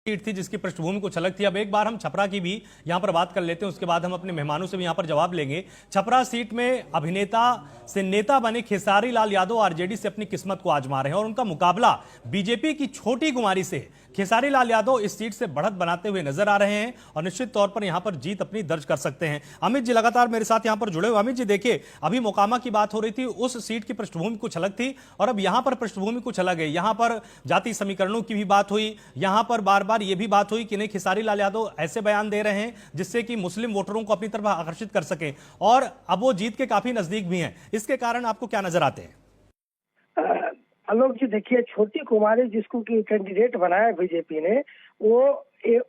Seat थी जिसकी पृष्ठभूमि कुछ अलग थी। अब एक बार हम छपरा की भी यहां पर बात कर लेते हैं, उसके बाद हम अपने मेहमानों से भी यहां पर जवाब लेंगे। छपरा सीट में अभिनेता से नेता बने खेसारी लाल यादव आरजेडी से अपनी किस्मत को आजमा रहे हैं और उनका मुकाबला बीजेपी की छोटी कुमारी से। खेसारी लाल यादव इस सीट से बढ़त बनाते हुए नजर आ रहे हैं और निश्चित तौर पर यहां पर जीत अपनी दर्ज कर सकते हैं। अमित जी लगातार मेरे साथ यहां पर जुड़े हुए। अमित जी देखिए, अभी मोकामा की बात हो रही थी, उस सीट की पृष्ठभूमि कुछ अलग थी और अब यहां पर पृष्ठभूमि कुछ अलग है। यहां पर जाति समीकरणों की भी बात हुई, यहां पर बार बार यह भी बात हुई कि नहीं खेसारी लाल यादव ऐसे बयान दे रहे हैं जिससे कि मुस्लिम वोटरों को अपनी तरफ आकर्षित कर सके और अब वो जीत के काफी नजदीक भी हैं। इसके कारण आपको क्या नजर आते हैं? आलोक जी देखिए, छोटी कुमारी जिसको की कैंडिडेट बनाया बीजेपी ने, वो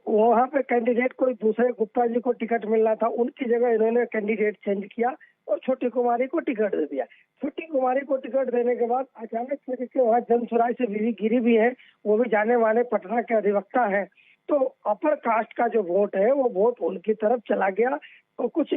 वहाँ पे कैंडिडेट कोई दूसरे गुप्ता जी को टिकट मिलना था, उनकी जगह इन्होंने कैंडिडेट चेंज किया और छोटी कुमारी को टिकट दे दिया। छोटी कुमारी को टिकट देने के बाद अचानक से देखिए वहाँ जनसुराय से गिरी भी है, वो भी जाने माने पटना के अधिवक्ता है, तो अपर कास्ट का जो वोट है वो वोट उनकी तरफ चला गया और कुछ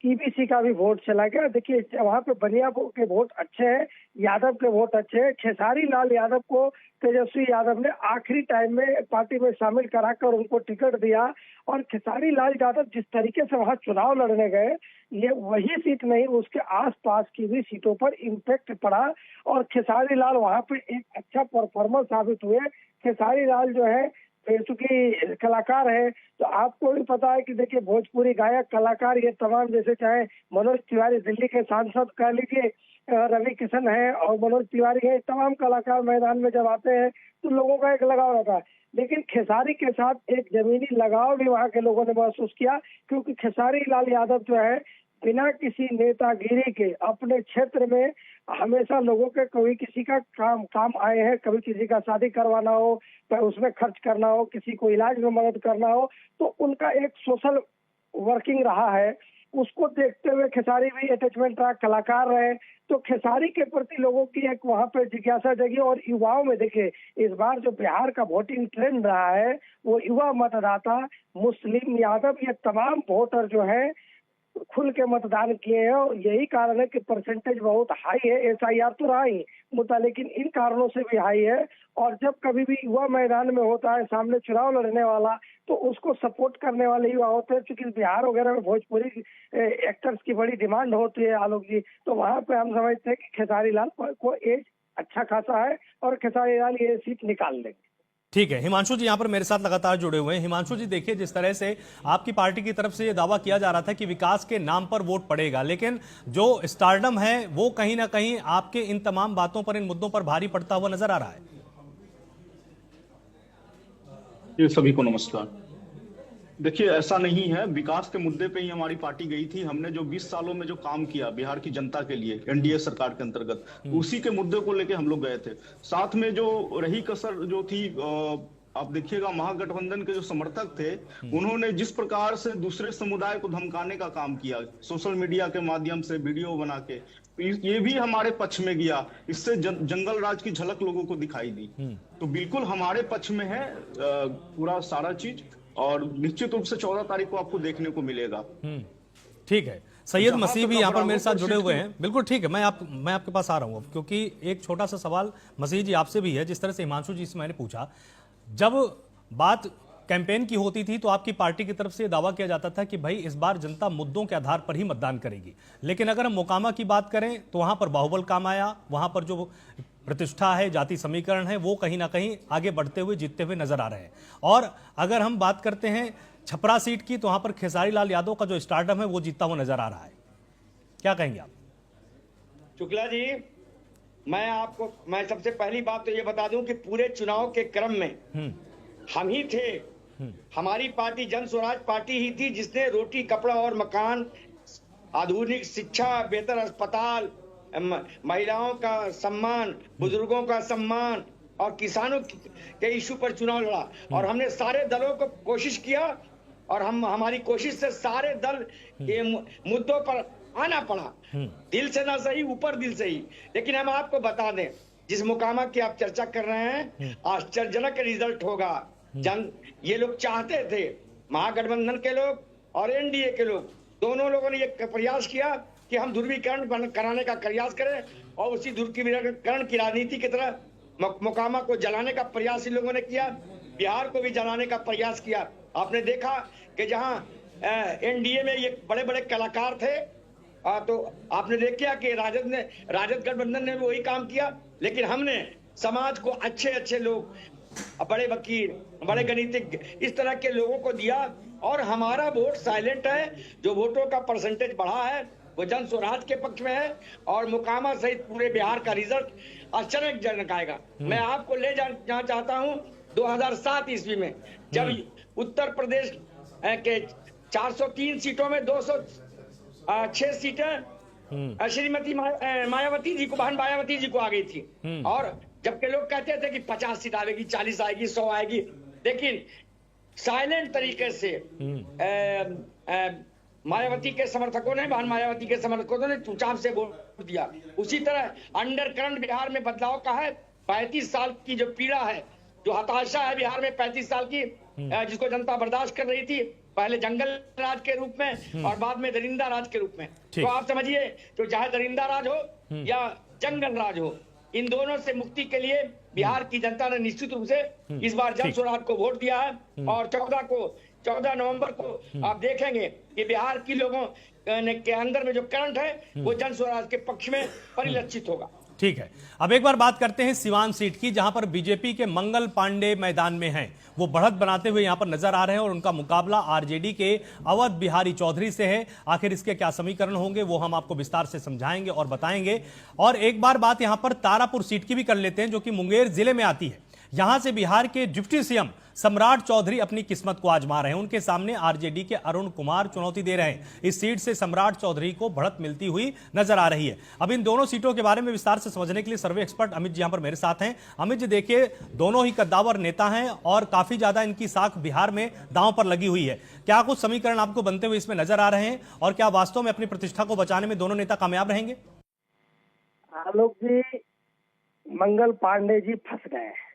ईबीसी का भी वोट चला गया। देखिए वहाँ पे बनिया के वोट अच्छे हैं, यादव के वोट अच्छे हैं। खेसारी लाल यादव को तेजस्वी यादव ने आखिरी टाइम में पार्टी में शामिल कराकर उनको टिकट दिया और खेसारी लाल यादव जिस तरीके से वहाँ चुनाव लड़ने गए, ये वही सीट नहीं उसके आसपास की भी सीटों पर इम्पैक्ट पड़ा और खेसारी लाल वहाँ पे एक अच्छा परफॉर्मर साबित हुए। खेसारी लाल जो है चूंकि कलाकार है, तो आपको भी पता है कि देखिए भोजपुरी गायक कलाकार ये तमाम, जैसे चाहे मनोज तिवारी दिल्ली के सांसद कह लीजिए, रवि किशन है और मनोज तिवारी है, तमाम कलाकार मैदान में जब आते हैं तो लोगों का एक लगाव रहता है। लेकिन खेसारी के साथ एक जमीनी लगाव भी वहाँ के लोगों ने महसूस किया, क्योंकि खेसारी लाल यादव जो है बिना किसी नेतागिरी के अपने क्षेत्र में हमेशा लोगों के कभी किसी का काम आए हैं। कभी किसी का शादी करवाना हो तो उसमें खर्च करना हो, किसी को इलाज में मदद करना हो, तो उनका एक सोशल वर्किंग रहा है। उसको देखते हुए खेसारी भी अटैचमेंट रहा, कलाकार रहे, तो खेसारी के प्रति लोगों की एक वहाँ पे जिज्ञासा जगी और युवाओं में देखिए इस बार जो बिहार का वोटिंग ट्रेंड रहा है वो युवा मतदाता, मुस्लिम, यादव, ये तमाम वोटर जो है खुल के मतदान किए हैं और यही कारण है कि परसेंटेज बहुत हाई है। एसआईआर तो रहा ही मुद्दा, लेकिन इन कारणों से भी हाई है। और जब कभी भी युवा मैदान में होता है, सामने चुनाव लड़ने वाला, तो उसको सपोर्ट करने वाले युवा होते हैं। क्योंकि बिहार वगैरह में भोजपुरी एक्टर्स की बड़ी डिमांड होती है आलोक जी, तो वहाँ पे हम समझते हैं कि खेसारी लाल को एज अच्छा खासा है और खेसारी लाल ये सीट निकाल लेंगे। ठीक है, हिमांशु जी यहां पर मेरे साथ लगातार जुड़े हुए हैं। हिमांशु जी देखिए, जिस तरह से आपकी पार्टी की तरफ से यह दावा किया जा रहा था कि विकास के नाम पर वोट पड़ेगा, लेकिन जो स्टारडम है वो कहीं ना कहीं आपके इन तमाम बातों पर, इन मुद्दों पर भारी पड़ता हुआ नजर आ रहा है। ये सभी को नमस्कार। देखिए, ऐसा नहीं है, विकास के मुद्दे पे ही हमारी पार्टी गई थी। हमने जो 20 सालों में जो काम किया बिहार की जनता के लिए एनडीए सरकार के अंतर्गत, उसी के मुद्दे को लेके हम लोग गए थे। साथ में जो रही कसर जो थी, आप देखिएगा महागठबंधन के जो समर्थक थे, उन्होंने जिस प्रकार से दूसरे समुदाय को धमकाने का काम किया सोशल मीडिया के माध्यम से वीडियो बना के, ये भी हमारे पक्ष में गया। इससे जंगल राज की झलक लोगों को दिखाई दी। तो बिल्कुल हमारे पक्ष में है पूरा सारा चीज और निश्चित रूप से 14 तारीख को आपको देखने को मिलेगा। ठीक है, सैयद मसीह भी यहाँ पर मेरे साथ जुड़े हुए हैं। बिल्कुल ठीक है, मैं आपके पास आ रहा हूँ, क्योंकि एक छोटा सा सवाल मसीह जी आपसे भी है। जिस तरह से हिमांशु जी से मैंने पूछा, जब बात कैंपेन की होती थी तो आपकी पार्टी की तरफ से दावा किया जाता था कि भाई इस बार जनता मुद्दों के आधार पर ही मतदान करेगी, लेकिन अगर हम मोकामा की बात करें तो वहां पर बाहुबल काम आया, वहां पर जो प्रतिष्ठा है, जाति समीकरण है, वो कहीं ना कहीं आगे बढ़ते हुए, जीतते हुए नजर आ रहे हैं। और अगर हम बात करते हैं छपरा सीट की, तो वहां पर खेसारी लाल यादव का जो स्टारडम है वो जीतता हुआ नजर आ रहा है। क्या कहेंगे आप? शुक्ला जी, मैं सबसे पहली बात तो ये बता दूं कि पूरे चुनाव के क्रम में हम ही थे। हमारी पार्टी जन स्वराज पार्टी ही थी जिसने रोटी, कपड़ा और मकान, आधुनिक शिक्षा, बेहतर अस्पताल, महिलाओं का सम्मान, बुजुर्गों का सम्मान और किसानों के इशू पर चुनाव लड़ा। और हमने सारे दलों को कोशिश किया और हमारी कोशिश से सारे दल के मुद्दों पर आना पड़ा, दिल से ना सही, ऊपर दिल से ही। लेकिन हम आपको बता दें, जिस मुकामा की आप चर्चा कर रहे हैं, आश्चर्यजनक रिजल्ट होगा। ये लोग चाहते थे, महागठबंधन के लोग और एनडीए के लोग, दोनों लोगों ने ये प्रयास किया कि हम ध्रुवीकरण कराने का प्रयास करें और उसी ध्रुवीकरण की राजनीति की तरह मोकामा को जलाने का प्रयास इन लोगों ने किया। बिहार को भी जलाने का प्रयास किया। आपने देखा कि जहां एनडीए में ये बड़े बड़े कलाकार थे, तो आपने देखा कि राजद गठबंधन ने भी वही काम किया। लेकिन हमने समाज को अच्छे अच्छे लोग, बड़े वकील, बड़े गणितज्ञ, इस तरह के लोगों को दिया और हमारा वोट साइलेंट है। जो वोटों का परसेंटेज बढ़ा है वो जन स्वराज के पक्ष में है और मोकामा सहित पूरे बिहार का रिजल्ट आश्चर्यजनक आएगा। मैं आपको ले जाना चाहता हूं 2007 ईस्वी में, जब उत्तर प्रदेश के 403 सीटों में 206 सीटें श्रीमती मायावती जी को, बहन मायावती जी को आ गई थी। और जबकि लोग कहते थे कि 50 सीट आएगी, 40 आएगी, 100 आएगी, लेकिन साइलेंट तरीके से मायावती के समर्थकों ने, बहन मायावती के समर्थकों ने चुपचाप से वोट दिया। उसी तरह अंडरकरंट बिहार में बदलाव का है। 35 साल की जो पीड़ा है, जो हताशा है बिहार में 35 साल की, जिसको जनता बर्दाश्त कर रही थी, पहले जंगल राज के रूप में और बाद में दरिंदा राज के रूप में। तो आप समझिए, तो चाहे दरिंदा राज हो या जंगल राज हो, इन दोनों से मुक्ति के लिए बिहार की जनता ने निश्चित रूप से इस बार जन स्वराज को वोट दिया है। और 14 नवंबर को आप देखेंगे कि बिहार की लोगों के अंदर में जो करंट है वो जन स्वराज के पक्ष में परिलक्षित होगा। ठीक है, अब एक बार बात करते हैं सिवान सीट की, जहां पर बीजेपी के मंगल पांडे मैदान में हैं। वो बढ़त बनाते हुए यहां पर नजर आ रहे हैं और उनका मुकाबला आरजेडी के अवध बिहारी चौधरी से है। आखिर इसके क्या समीकरण होंगे वो हम आपको विस्तार से समझाएंगे और बताएंगे। और एक बार बात यहां पर तारापुर सीट की भी कर लेते हैं, जो कि मुंगेर जिले में आती है। यहां से बिहार के डिप्टी सीएम सम्राट चौधरी अपनी किस्मत को आजमा रहे हैं। उनके सामने आरजेडी के अरुण कुमार चुनौती दे रहे हैं। इस सीट से सम्राट चौधरी को बढ़त मिलती हुई नजर आ रही है। अब इन दोनों सीटों के बारे में विस्तार से समझने के लिए सर्वे एक्सपर्ट अमित जी यहां पर मेरे साथ हैं। अमित जी, देखिए, दोनों ही कद्दावर नेता हैं और काफी ज्यादा इनकी साख बिहार में दांव पर लगी हुई है। क्या कुछ समीकरण आपको बनते हुए इसमें नजर आ रहे हैं और क्या वास्तव में अपनी प्रतिष्ठा को बचाने में दोनों नेता कामयाब रहेंगे? आलोक जी, मंगल पांडे जी फंस गए हैं।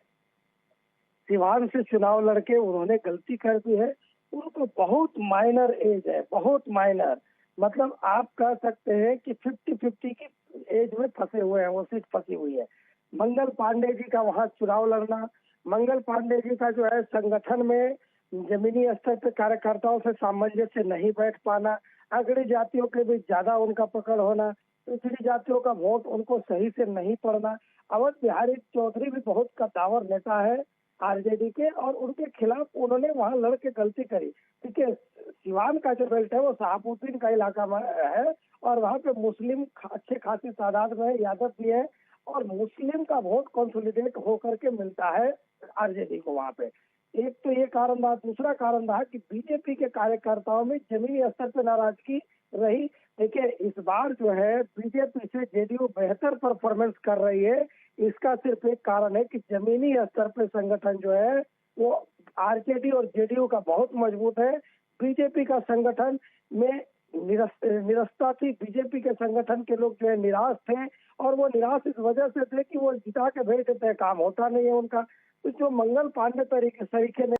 सिवान से चुनाव लड़के उन्होंने गलती कर दी है। उनको बहुत माइनर एज है, बहुत माइनर, मतलब आप कह सकते हैं कि 50-50 की एज में फंसे हुए हैं, वो सीट फंसी हुई है। मंगल पांडे जी का वहां चुनाव लड़ना, मंगल पांडे जी का जो है संगठन में जमीनी स्तर पे कार्यकर्ताओं से सामंजस्य नहीं बैठ पाना, अगड़ी जातियों के भी ज्यादा उनका पकड़ होना, पिछड़ी जातियों का वोट उनको सही से नहीं पड़ना। अवध बिहारी चौधरी भी बहुत कद्दावर नेता है आरजेडी के, और उनके खिलाफ उन्होंने वहां लड़ के गलती करी। देखिए, सिवान का जो बेल्ट है वो शाहपुद्दीन का इलाका में है और वहां पे मुस्लिम अच्छे खासी तादाद में है, यादव भी है, और मुस्लिम का वोट कंसोलिडेट होकर के मिलता है आरजेडी को वहां पे। एक तो ये कारण रहा। दूसरा कारण रहा कि बीजेपी के कार्यकर्ताओं में जमीनी स्तर पर नाराजगी रही। देखिए, इस बार जो है बीजेपी से जेडीयू बेहतर परफॉर्मेंस कर रही है। इसका सिर्फ एक कारण है कि जमीनी स्तर पर संगठन जो है वो आरजेडी और जेडीयू का बहुत मजबूत है। बीजेपी का संगठन में निरस्ता थी। बीजेपी के संगठन के लोग जो है निराश थे, और वो निराश इस वजह से थे कि वो जिता के भेज देते हैं, काम होता नहीं है उनका। तो जो मंगल पांडे तरीके ने